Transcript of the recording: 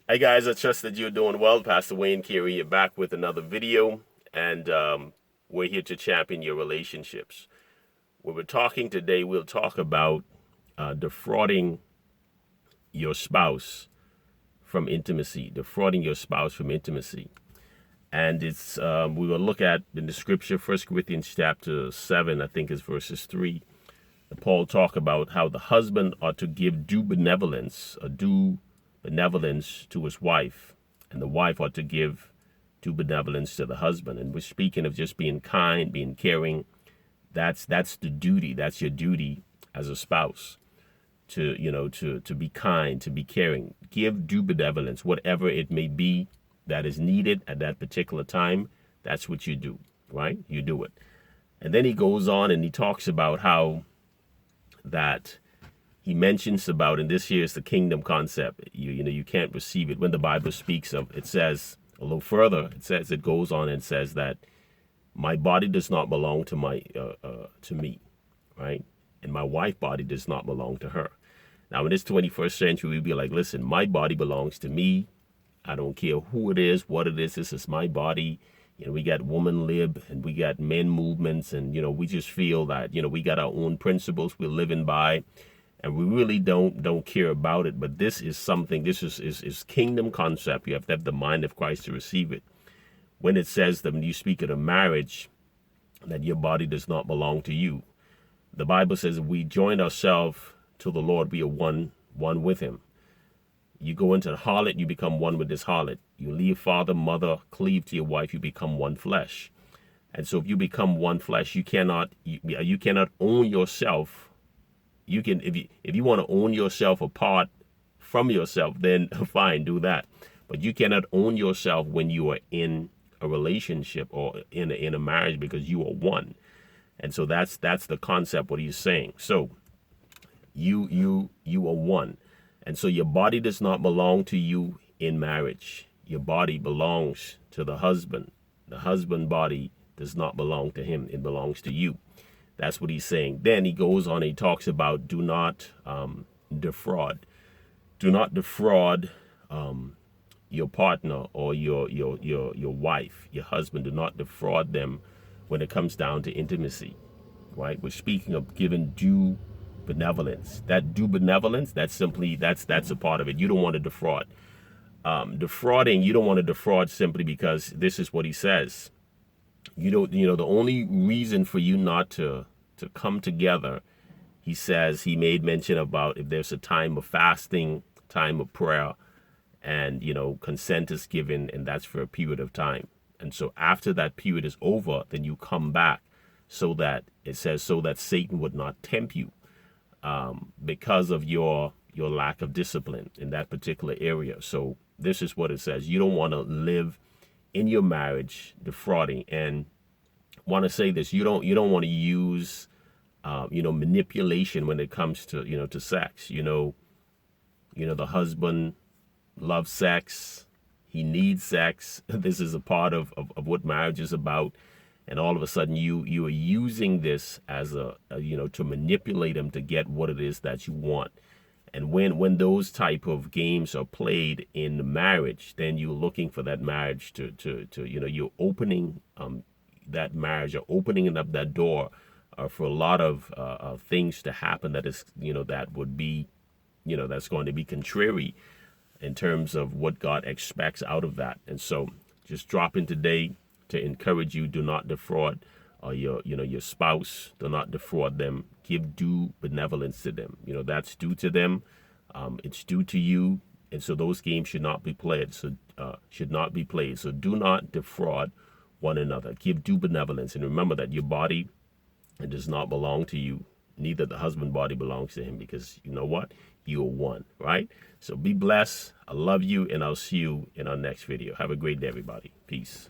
Hey guys, I trust that you're doing well. Pastor Wayne Carey here back with another video, and we're here to champion your relationships. When we're talking today, we'll talk about defrauding your spouse from intimacy, defrauding your spouse from intimacy. And it's we will look at in the scripture, 1 Corinthians chapter 7, I think is verses 3. Paul talk about how the husband ought to give due benevolence to his wife, and the wife ought to give due benevolence to the husband. And we're speaking of just being kind, being caring. That's the duty. That's your duty as a spouse, to be kind, to be caring. Give due benevolence, whatever it may be that is needed at that particular time. That's what you do, right? You do it. And then he goes on and he talks about how that he mentions about, and this here is the kingdom concept. You can't receive it. When the Bible speaks of, it says a little further, it goes on and says that my body does not belong to me, right? And my wife's body does not belong to her. Now in this 21st century, we'd be like, listen, my body belongs to me. I don't care who it is, what it is. This is my body. We got woman lib and we got men movements, and we just feel that we got our own principles we're living by, and we really don't care about it. But this is something. This is kingdom concept. You have to have the mind of Christ to receive it. When it says that when you speak of a marriage, that your body does not belong to you, the Bible says if we join ourselves to the Lord, we are one with Him. You go into the harlot, you become one with this harlot. You leave father, mother, cleave to your wife, you become one flesh. And so if you become one flesh, you cannot own yourself. You can, if you want to own yourself apart from yourself, then fine, do that. But you cannot own yourself when you are in a relationship or in a marriage, because you are one. And so that's the concept, what he's saying. So you are one. And so your body does not belong to you in marriage. Your body belongs to the husband. The husband body does not belong to him. It belongs to you. That's what he's saying. Then he goes on, he talks about do not defraud. Do not defraud your partner or your wife, your husband. Do not defraud them when it comes down to intimacy, right? We're speaking of giving due benevolence. That due benevolence, that's a part of it. You don't want to defraud. Defrauding, you don't want to defraud simply because this is what he says. The only reason for you not to come together, he says, he made mention about if there's a time of fasting, time of prayer, and consent is given, and that's for a period of time. And so after that period is over, then you come back, so that it says, so that Satan would not tempt you because of your lack of discipline in that particular area. So this is what it says. You don't want to live in your marriage defrauding. And want to say this, you don't want to use manipulation when it comes to to sex. The husband loves sex, he needs sex. This is a part of what marriage is about. And all of a sudden you are using this as to manipulate him to get what it is that you want. And when those type of games are played in the marriage, then you're looking for that marriage to you're opening that marriage, or opening up that door for a lot of things to happen that is that would be that's going to be contrary in terms of what God expects out of that. And so just drop in today to encourage you. Do not defraud your spouse. Do not defraud them. Give due benevolence to them. That's due to them. It's due to you. And so those games should not be played. So do not defraud one another. Give due benevolence. And remember that your body, it does not belong to you. Neither the husband body belongs to him, because you know what? You are one, right? So be blessed. I love you, and I'll see you in our next video. Have a great day, everybody. Peace.